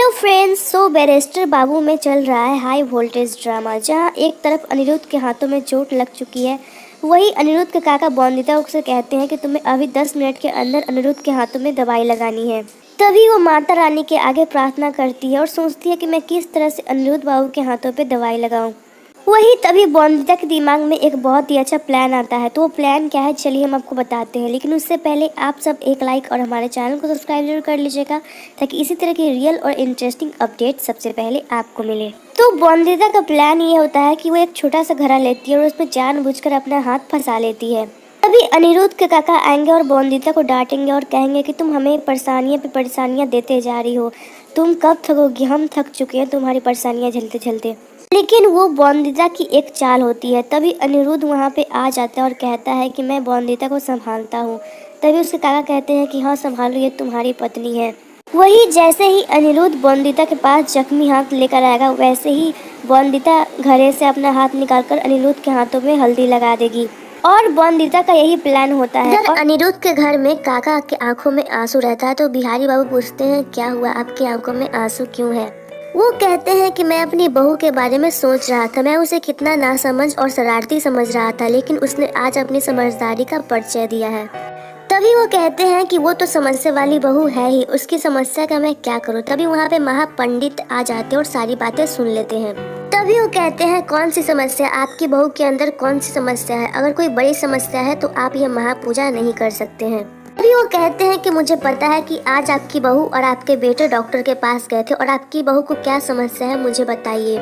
Hello friends. Barrister बाबू में चल रहा है हाई वोल्टेज ड्रामा, जहां एक तरफ अनिरुद्ध के हाथों में चोट लग चुकी है। वही अनिरुद्ध के काका बॉन्दिता उसे कहते हैं कि तुम्हें अभी 10 मिनट के अंदर अनिरुद्ध के हाथों में दवाई लगानी है। तभी वो माता रानी के आगे प्रार्थना करती है और सोचती है कि मैं किस तरह से अनिरुद्ध बाबू के हाथों पे दवाई लगाऊं। वही तभी बॉन्दिता के दिमाग में एक बहुत ही अच्छा प्लान आता है। तो वो प्लान क्या है, चलिए हम आपको बताते हैं। लेकिन उससे पहले आप सब एक लाइक और हमारे चैनल को सब्सक्राइब जरूर कर लीजिएगा, ताकि इसी तरह की रियल और इंटरेस्टिंग अपडेट सबसे पहले आपको मिले। तो बॉन्दिता का प्लान ये होता है कि वो एक छोटा सा घड़ा लेती है और उसमें जानबूझकर अपना हाथ फंसा लेती है। तभी अनिरुद्ध के काका आएंगे और बॉन्दिता को डांटेंगे और कहेंगे कि तुम हमें परेशानियां पे परेशानियां देते जा रही हो, तुम कब थकोगी, हम थक चुके हैं तुम्हारी परेशानियां झेलते झेलते। लेकिन वो बॉन्दिता की एक चाल होती है। तभी अनिरुद्ध वहाँ पे आ जाता है और कहता है कि मैं बॉन्दिता को संभालता हूँ। तभी उसके काका कहते हैं कि हाँ संभालो, ये तुम्हारी पत्नी है। वही जैसे ही अनिरुद्ध बॉन्दिता के पास जख्मी हाथ लेकर आएगा, वैसे ही बॉन्दिता घड़े से अपना हाथ निकालकर अनिरुद्ध के हाथों में हल्दी लगा देगी। और बॉन्दिता का यही प्लान होता है। और अनिरुद्ध के घर में काका के आंखों में आंसू रहता है। तो बिहारी बाबू पूछते हैं क्या हुआ, आपकी आंखों में आंसू क्यों है। वो कहते हैं कि मैं अपनी बहू के बारे में सोच रहा था, मैं उसे कितना नासमझ और शरारती समझ रहा था, लेकिन उसने आज अपनी समझदारी का परिचय दिया है। तभी वो कहते हैं कि वो तो समस्या वाली बहू है ही, उसकी समस्या का मैं क्या करूं। तभी वहाँ पे महापंडित आ जाते हैं और सारी बातें सुन लेते हैं। तभी वो कहते हैं कौन सी समस्या, आपकी बहू के अंदर कौन सी समस्या है, अगर कोई बड़ी समस्या है तो आप यह महापूजा नहीं कर सकते हैं। तभी वो कहते हैं कि मुझे पता है कि आज आपकी बहू और आपके बेटे डॉक्टर के पास गए थे और आपकी बहू को क्या समस्या है मुझे बताइए।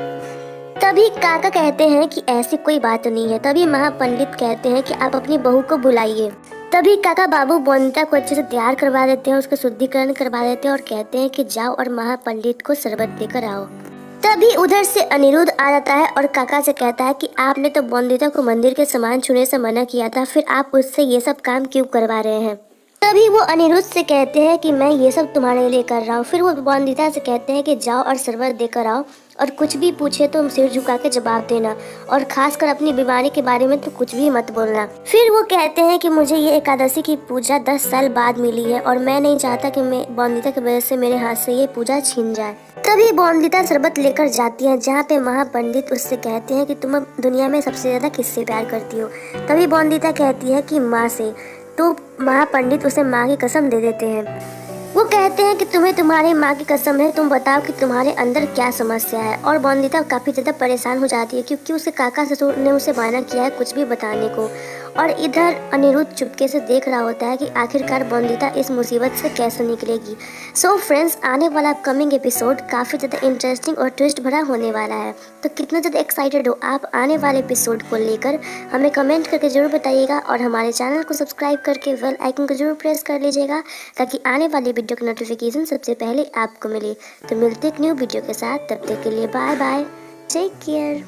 तभी काका कहते हैं कि ऐसी कोई बात नहीं है। तभी महापंडित कहते हैं कि आप अपनी बहू को बुलाइए। तभी काका बाबू बॉन्दिता को अच्छे से तैयार करवा देते हैं, उसका शुद्धिकरण करवा देते हैं और कहते हैं कि जाओ और महापंडित को शरबत देकर आओ। तभी उधर से अनिरुद्ध आ जाता है और काका से कहता है कि आपने तो बॉन्दिता को मंदिर के सामान छूने से मना किया था, फिर आप उससे ये सब काम क्यों करवा रहे हैं। तभी वो अनिरुद्ध से कहते हैं कि मैं ये सब तुम्हारे लिए कर रहा हूँ। फिर वो बॉन्दिता से कहते हैं कि जाओ और शरबत देकर आओ, और कुछ भी पूछे तो सिर झुका के जवाब देना, और खासकर अपनी बीमारी के बारे में तो कुछ भी मत बोलना। फिर वो कहते हैं कि मुझे ये एकादशी की पूजा 10 साल बाद मिली है और मैं नहीं चाहता कि मैं बॉन्दिता की वजह से मेरे हाथ से ये पूजा छीन जाए। तभी बॉन्दिता शरबत लेकर जाती है, जहाँ पे महापंडित उससे कहते हैं कि तुम अब दुनिया में सबसे ज्यादा किससे प्यार करती हो। तभी बॉन्दिता कहती है कि माँ से। तो महापंडित उसे माँ की कसम दे देते हैं। वो कहते हैं कि तुम्हें तुम्हारी माँ की कसम है, तुम बताओ कि तुम्हारे अंदर क्या समस्या है। और बॉन्दिता काफ़ी ज़्यादा परेशान हो जाती है, क्योंकि उसके काका ससुर ने उसे मना किया है कुछ भी बताने को। और इधर अनिरुद्ध चुपके से देख रहा होता है कि आखिरकार बॉन्दिता इस मुसीबत से कैसे निकलेगी। सो फ्रेंड्स, आने वाला अपकमिंग एपिसोड काफ़ी ज़्यादा इंटरेस्टिंग और ट्विस्ट भरा होने वाला है। तो कितना ज़्यादा एक्साइटेड हो आप आने वाले एपिसोड को लेकर, हमें कमेंट करके ज़रूर बताइएगा। और हमारे चैनल को सब्सक्राइब करके बेल आइकन को जरूर प्रेस कर लीजिएगा, ताकि आने वाली वीडियो की नोटिफिकेशन सबसे पहले आपको मिले। तो मिलते एक न्यू वीडियो के साथ, तब तक के लिए बाय बाय, टेक केयर।